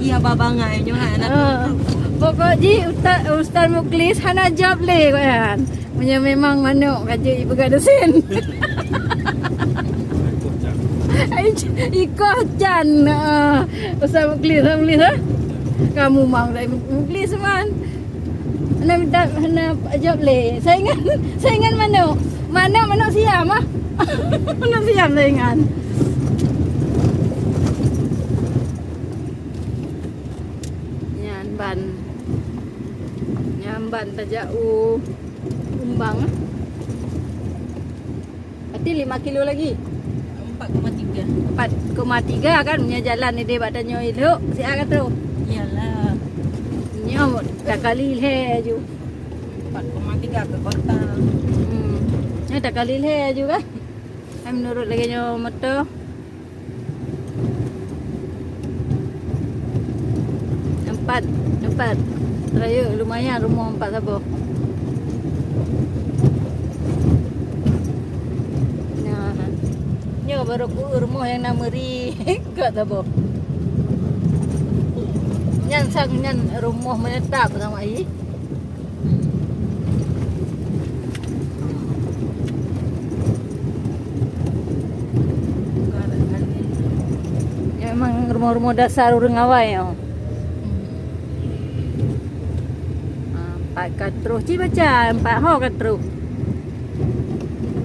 lagi abang-abangan nyo ha. Pokok ji Ustaz Muklis hana jawab le kan. Punya memang manuk kerja ibu gada sen. Ikut Chan. Ustaz Muklis ha. Kamu mau dari Muklis man. Hana minta hana jawab le. Saingan manuk. Manuk siam ah. Manuk siam saingan. Nyamban tajau Umbang. Berarti 5 kilo lagi. 4,3. 4,3 kan punya jalan ni dia badannya elok. Siap kata tu. Iyalah. Nyo dah kali le ju. 4,3 ke kota. Nyo dah kali le ju kan. Ai menurut lagi nyo motor. 4 Raya lumayan rumah 4 sabar. Nah. Nyo baru ku rumah yang nama ri kat sabar. Nyan sang nyan rumah menetap sama ai. Ya memang rumah-rumah dasar urang awai ya. Empat terus cik baca 4 ho kan terus.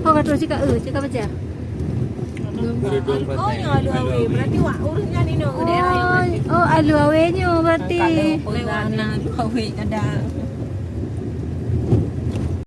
Ho kan terus cik cik baca. Oh yang alu awe berarti wak urusnya ni no daerah yang Oh alu awenya berarti. kalau lewat alu awe ada